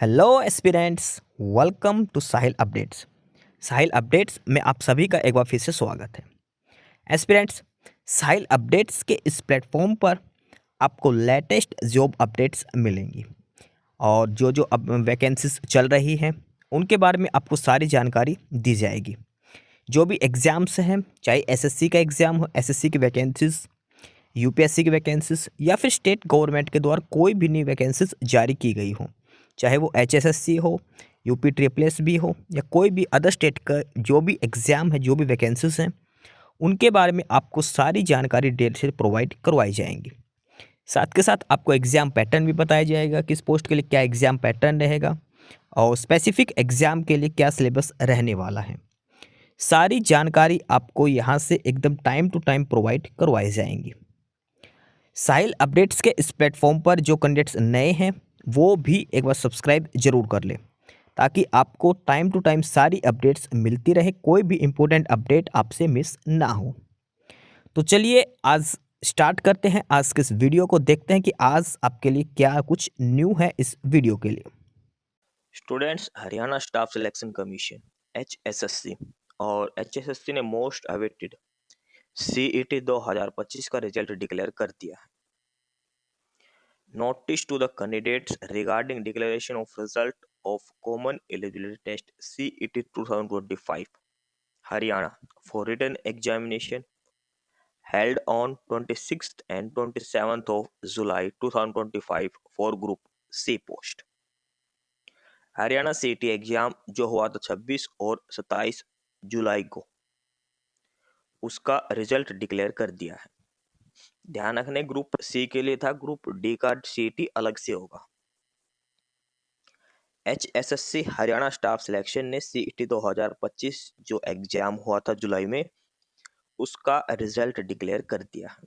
Hello aspirants, welcome to Sahil Updates. Sahil Updates में आप सभी का एक बार फिर से स्वागत है। एस्पिरेंट्स, साहिल अपडेट्स के इस प्लेटफॉर्म पर आपको लेटेस्ट जॉब अपडेट्स मिलेंगी और जो अब वैकेंसीज चल रही हैं उनके बारे में आपको सारी जानकारी दी जाएगी। जो भी एग्ज़ाम्स हैं, चाहे एसएससी का एग्ज़ाम हो, एसएससी की वैकेंसीज, यूपीएससी की वैकेंसीज या फिर स्टेट गवर्नमेंट के द्वारा कोई भी नई वैकेंसीज जारी की गई हो, चाहे वो एचएसएससी हो, यूपी ट्रिपल एस भी हो या कोई भी अदर स्टेट का जो भी एग्ज़ाम है, जो भी वैकेंसीज हैं, उनके बारे में आपको सारी जानकारी डिटेल से प्रोवाइड करवाई जाएंगी। साथ के साथ आपको एग्ज़ाम पैटर्न भी बताया जाएगा, किस पोस्ट के लिए क्या एग्ज़ाम पैटर्न रहेगा और स्पेसिफिक एग्ज़ाम के लिए क्या सिलेबस रहने वाला है। सारी जानकारी आपको यहाँ से एकदम टाइम टू टाइम प्रोवाइड करवाई जाएंगी। साहिल अपडेट्स के इस प्लेटफॉर्म पर जो कैंडिडेट्स नए हैं वो भी एक बार सब्सक्राइब जरूर कर लें, ताकि आपको टाइम टू टाइम सारी अपडेट्स मिलती रहे, कोई भी इम्पोर्टेंट अपडेट आपसे मिस ना हो। तो चलिए आज स्टार्ट करते हैं, आज के इस वीडियो को देखते हैं कि आज आपके लिए क्या कुछ न्यू है इस वीडियो के लिए। Students, Haryana staff selection commission HSSC और HSSC ने मोस्ट अवेटेड CET 2025 का रिजल्ट डिक्लेयर कर दिया है। Notice to the candidates regarding declaration of result of common eligibility test CET 2025 Haryana for written examination held on 26th and 27th of July 2025 for Group C post। Haryana CET exam जो हुआ था 26 और 27 जुलाई को, उसका result declare कर दिया है। ध्यान रखने, ग्रुप सी के लिए था, ग्रुप डी का सीईटी अलग से होगा। HSSC हरियाणा स्टाफ सिलेक्शन ने सीईटी 2025 जो एग्जाम हुआ था जुलाई में, उसका रिजल्ट डिक्लेयर कर दिया है।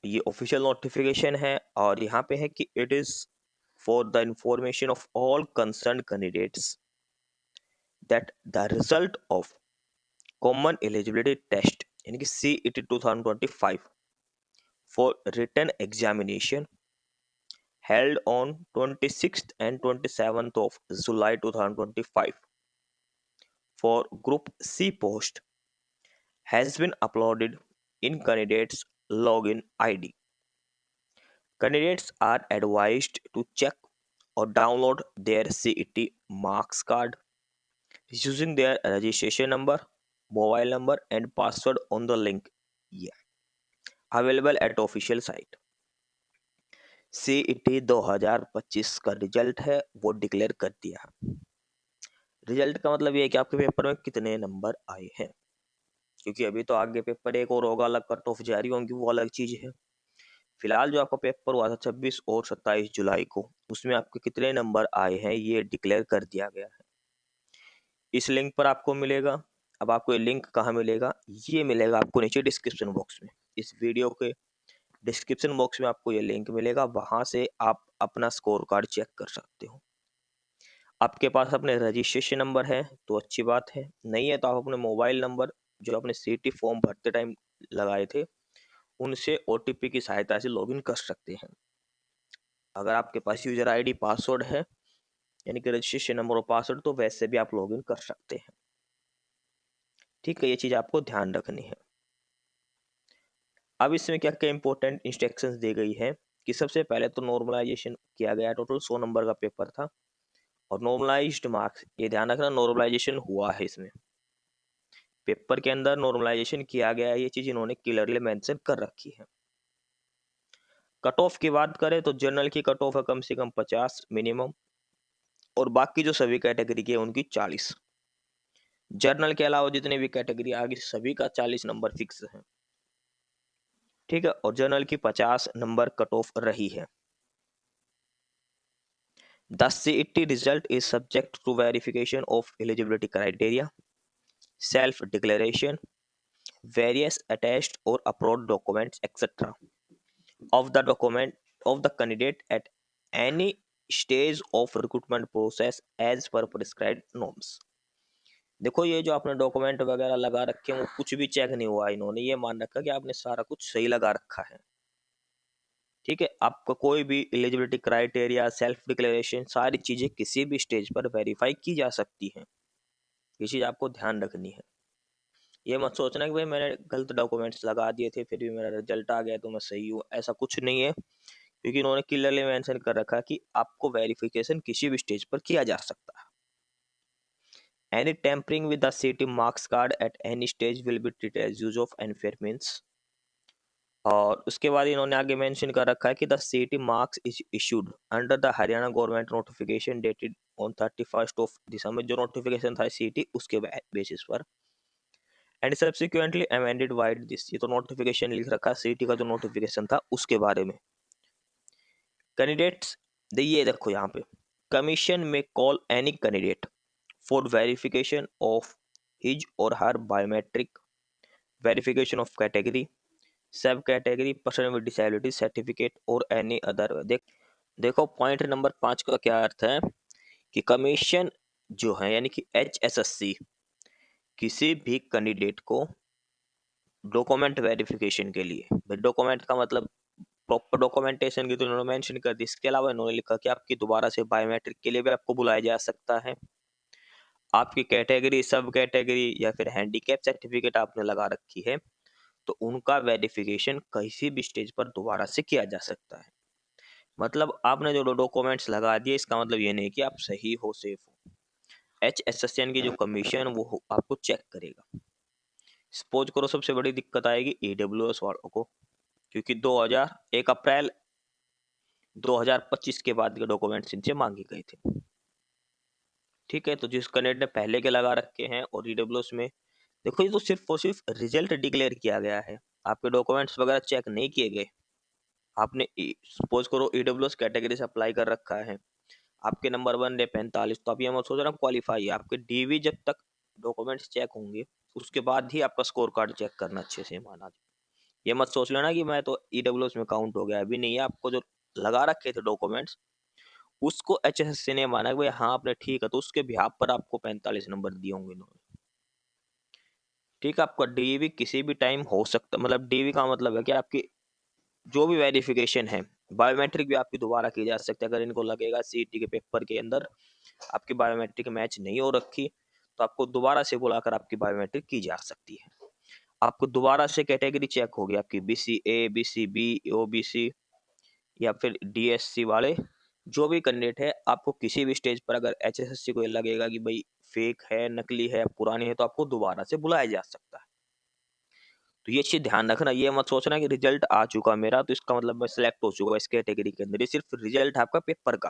ये ऑफिशियल नोटिफिकेशन है और यहाँ पे है कि it is for the information of all concern candidates that the result of common eligibility test यानी कि CET 2025 for written examination held on 26th and 27th of July 2025 for Group C post has been uploaded in candidates login ID. Candidates are advised to check or download their CET marks card using their registration number, mobile number and password on the link available at official site। CET 2025 का result है वो declare कर दिया है। Result का मतलब ये है कि आपके पेपर में कितने नंबर आए हैं, क्योंकि अभी तो आगे पेपर एक और होगा, अलग कट ऑफ जारी होंगी, वो अलग चीज है। फिलहाल जो आपका पेपर हुआ था 26 और 27 जुलाई को, उसमें आपके कितने नंबर आए हैं ये डिक्लेयर कर दिया गया है। इस लिंक पर आपको मिलेगा। अब आपको ये लिंक कहाँ मिलेगा? ये मिलेगा आपको नीचे डिस्क्रिप्शन बॉक्स में। इस वीडियो के डिस्क्रिप्शन बॉक्स में आपको ये लिंक मिलेगा, वहां से आप अपना स्कोर कार्ड चेक कर सकते हो। आपके पास अपने रजिस्ट्रेशन नंबर है तो अच्छी बात है, नहीं है तो आप अपने मोबाइल नंबर जो अपने सीटी फॉर्म भरते टाइम लगाए थे उनसे OTP की सहायता से लॉगिन कर सकते हैं। अगर आपके पास यूजर आईडी पासवर्ड है यानी कि रजिस्ट्रेशन नंबर और पासवर्ड, तो वैसे भी आप लॉगिन कर सकते हैं। ठीक है, ये चीज आपको ध्यान रखनी है। अब इसमें क्या क्या इंपॉर्टेंट इंस्ट्रक्शंस दी गई है कि सबसे पहले तो नॉर्मलाइजेशन किया गया। टोटल 100 नंबर का पेपर था और नॉर्मलाइज्ड मार्क्स, ये ध्यान रखना नॉर्मलाइजेशन हुआ है। इसमें पेपर के अंदर नॉर्मलाइजेशन किया गया है, ये चीज इन्होंने क्लियरली मेंशन कर रखी है। कट ऑफ की बात करें तो जनरल की कट ऑफ है कम से कम 50 मिनिमम, और बाकी जो सभी कैटेगरी की है उनकी 40। जर्नल के अलावा जितने भी कैटेगरी आगे सभी का 40 नंबर फिक्स है। ठीक है, और जनरल की 50 नंबर कट ऑफ रही है। The CET result is subject to verification of eligibility criteria, self-declaration, various attached or approved documents, etc. of the document of the candidate at any stage of recruitment process as per prescribed norms। देखो, ये जो आपने document वगैरह लगा रखे हैं वो कुछ भी चेक नहीं हुआ, इन्होंने ये मान रखा कि आपने सारा कुछ सही लगा रखा है। ठीक है, आपका कोई भी एलिजिबिलिटी क्राइटेरिया, सेल्फ डिक्लेरेशन, सारी चीजें किसी भी स्टेज पर वेरीफाई की जा सकती हैं। ये चीज आपको ध्यान रखनी है। ये मत सोचना कि भाई मैंने गलत डॉक्यूमेंट्स लगा दिए थे फिर भी मेरा रिजल्ट आ गया तो मैं सही हूँ, ऐसा कुछ नहीं है। क्योंकि इन्होंने क्लियरली मेंशन कर रखा है कि आपको वेरिफिकेशन किसी भी स्टेज पर किया जा सकता है। Any tampering with the CT marks card at any stage will be treated as use of unfair means। और उसके बाद इन्होंने आगे मेंशन कर रखा है कि द सीटी marks is issued under the Haryana government notification dated on 31 दिसंबर। जो नोटिफिकेशन था सीटी उसके बेसिस पर and subsequently amended wide this. ये तो नोटिफिकेशन लिख रखा सीटी का जो नोटिफिकेशन था उसके बारे में। कैंडिडेट्स ये देखो यहाँ पे, कमीशन में call any candidate for verification of his और हर बायोमेट्रिक, वेरिफिकेशन ऑफ कैटेगरी, सब category, person with disability certificate और एनी अदर। देखो पॉइंट नंबर 5 का क्या अर्थ है कि कमीशन जो है यानी कि HSSC किसी भी कैंडिडेट को डॉक्यूमेंट वेरिफिकेशन के लिए, डॉक्यूमेंट का मतलब प्रॉपर डॉक्यूमेंटेशन की तो इन्होंने मेंशन कर दी। इसके अलावा इन्होंने लिखा कि आपकी दोबारा से बायोमेट्रिक के लिए भी आपको बुलाया जा सकता है। आपकी कैटेगरी, सब कैटेगरी या फिर हैंडीकैप सर्टिफिकेट आपने लगा रखी है तो उनका वेरिफिकेशन किसी भी स्टेज पर दोबारा से किया जा सकता है। मतलब आपने जो डॉक्यूमेंट्स लगा दिए इसका मतलब ये नहीं कि आप सही हो, सेफ हो। HSSN की जो कमीशन वो आपको चेक करेगा। सपोज करो सबसे बड़ी दिक्कत आएगी EWS वालों को, क्योंकि 1 अप्रैल 2025 के बाद के डॉक्यूमेंट्स इनसे मांगे गए थे। ठीक है, तो जिस कैंडिडेट ने पहले के लगा रखे हैं और EWS में देखो, ये तो सिर्फ और सिर्फ रिजल्ट डिक्लेयर किया गया है, आपके डॉक्यूमेंट्स वगैरह चेक नहीं किए गए। आपने सपोज करो EWS कैटेगरी से अप्लाई कर रखा है, आपके नंबर 1 रहे 45, तो आप ये मत सोच रहे क्वालिफाई है। आपके DV जब तक डॉक्यूमेंट्स चेक होंगे उसके बाद ही आपका स्कोर कार्ड चेक करना अच्छे से माना। ये मत सोच लेना कि मैं तो EWS में काउंट हो गया, अभी नहीं है। आपको जो लगा रखे थे डॉक्यूमेंट्स उसको HSSC ने माना कि भाई हाँ आपने ठीक है, तो उसके बिहाफ पर आपको 45 नंबर दिए होंगे इन्होंने। ठीक है, आपका DV किसी भी टाइम हो सकता, मतलब DV का मतलब है कि आपकी जो भी वेरिफिकेशन है, बायोमेट्रिक भी आपकी दोबारा की जा सकती है। अगर इनको लगेगा CT के पेपर के अंदर आपकी बायोमेट्रिक मैच नहीं हो रखी तो आपको दोबारा से बुलाकर आपकी बायोमेट्रिक की जा सकती है। आपको दोबारा से कैटेगरी चेक होगी आपकी BCA, BCB, OBC या फिर DSC वाले जो भी कैंडिडेट है, आपको किसी भी स्टेज पर अगर HSSC को लगेगा कि भाई फेक है, नकली है, पुरानी है, तो आपको दोबारा से बुलाया जा सकता है। तो ये चीज ध्यान रखना, ये मत सोचना कि रिजल्ट आ चुका मेरा तो इसका मतलब मैं सिलेक्ट हो चुका इस कैटेगरी के अंदर। ये सिर्फ रिजल्ट है आपका पेपर का।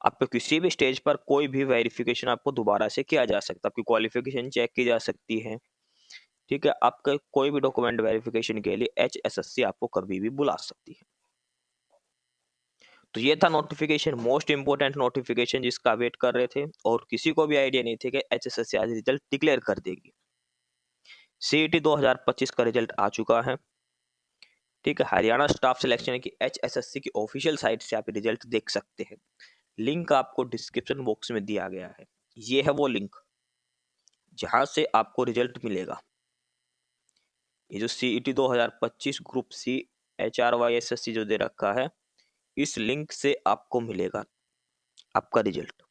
आपको किसी भी स्टेज पर कोई भी वेरिफिकेशन आपको दोबारा से किया जा सकता है, आपकी क्वालिफिकेशन चेक की जा सकती है। ठीक है, आपका कोई भी डॉक्यूमेंट वेरिफिकेशन के लिए HSSC आपको कभी भी बुला सकती है। तो ये था नोटिफिकेशन, मोस्ट इंपोर्टेंट नोटिफिकेशन जिसका वेट कर रहे थे और किसी को भी आइडिया नहीं थे कि HSSC आज रिजल्ट डिक्लेयर कर देगी। CET 2025 का रिजल्ट आ चुका है। ठीक है, हरियाणा स्टाफ सिलेक्शन की HSSC की ऑफिशियल साइट से आप रिजल्ट देख सकते हैं। लिंक आपको डिस्क्रिप्शन बॉक्स में दिया गया है। ये है वो लिंक जहां से आपको रिजल्ट मिलेगा। ये जो CET 2025 ग्रुप C HRYSSC जो दे रखा है, इस लिंक से आपको मिलेगा आपका रिजल्ट।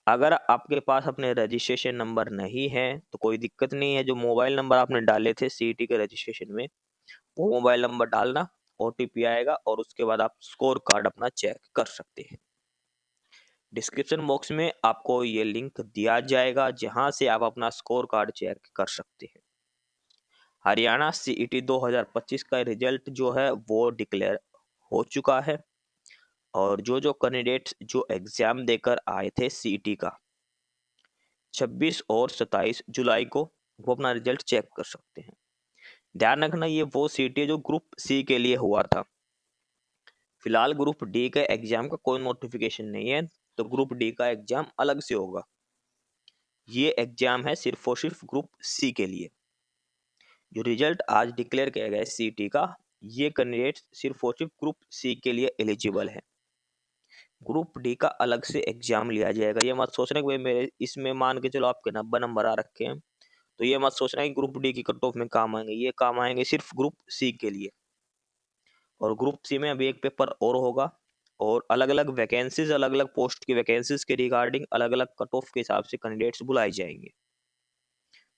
अगर आपके पास अपने रजिस्ट्रेशन नंबर नहीं है तो कोई दिक्कत नहीं है। जो मोबाइल नंबर आपने डाले थे CET के रजिस्ट्रेशन में, वो मोबाइल नंबर डालना, OTP आएगा और उसके बाद आप स्कोर कार्ड अपना चेक कर सकते हैं। डिस्क्रिप्शन बॉक्स में आपको ये लिंक दिया जाएगा जहां से आप अपना स्कोर कार्ड चेक कर सकते हैं। हरियाणा CET 2025 का रिजल्ट जो है वो डिक्लेयर हो चुका है और जो कैंडिडेट्स जो एग्जाम देकर आए थे CET का 26 और 27 जुलाई को, वो अपना रिजल्ट चेक कर सकते हैं। ध्यान रखना, ये वो CET है जो ग्रुप C के लिए हुआ था। फिलहाल ग्रुप D के एग्जाम का कोई नोटिफिकेशन नहीं है, तो ग्रुप D का एग्जाम अलग से होगा। ये एग्जाम है सिर्फ और सिर्फ ग्रुप C के लिए। जो रिजल्ट आज डिक्लेयर किया गया है CET का, ये कैंडिडेट सिर्फ और सिर्फ ग्रुप C के लिए एलिजिबल है। ग्रुप D का अलग से एग्जाम लिया जाएगा। ये मत सोचना कि भाई मेरे इसमें मान के चलो आपके 90 नंबर आ रखे हैं, तो ये मत सोचना कि ग्रुप D की कट ऑफ में काम आएंगे। ये काम आएंगे सिर्फ ग्रुप C के लिए। और ग्रुप सी में अभी एक पेपर और होगा, और अलग अलग वैकेंसीज, अलग अलग पोस्ट की वैकेंसीज के रिगार्डिंग अलग अलग कट ऑफ के हिसाब से कैंडिडेट्स बुलाए जाएंगे।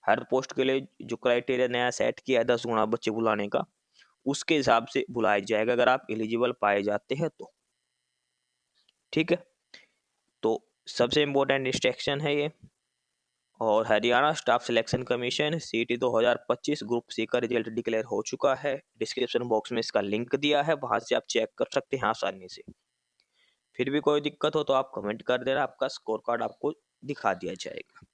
हर पोस्ट के लिए जो क्राइटेरिया नया सेट किया है 10 गुना बच्चे बुलाने का, उसके हिसाब से बुलाया जाएगा अगर आप एलिजिबल पाए जाते हैं तो। ठीक है, तो सबसे इम्पोर्टेंट इंस्ट्रक्शन है ये। और हरियाणा स्टाफ सिलेक्शन कमीशन सीटी 2025 ग्रुप सी का रिजल्ट डिक्लेयर हो चुका है। डिस्क्रिप्शन बॉक्स में इसका लिंक दिया है, वहां से आप चेक कर सकते हैं आसानी से। फिर भी कोई दिक्कत हो तो आप कमेंट कर देना, आपका स्कोर कार्ड आपको दिखा दिया जाएगा।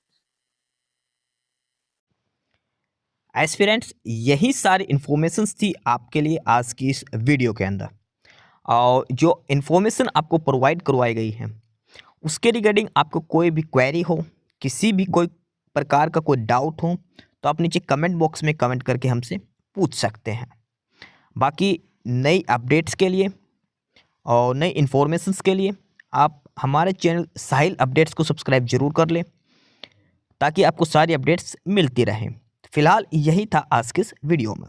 एस्पिरेंट्स, यही सारी इन्फॉर्मेशंस थी आपके लिए आज की इस वीडियो के अंदर। और जो इन्फॉर्मेशन आपको प्रोवाइड करवाई गई है उसके रिगार्डिंग आपको कोई भी क्वेरी हो, किसी भी कोई प्रकार का कोई डाउट हो, तो आप नीचे कमेंट बॉक्स में कमेंट करके हमसे पूछ सकते हैं। बाकी नई अपडेट्स के लिए और नई इन्फॉर्मेशंस के लिए आप हमारे चैनल साहिल अपडेट्स को सब्सक्राइब जरूर कर लें, ताकि आपको सारी अपडेट्स मिलती रहें। फिलहाल यही था आज के इस वीडियो में।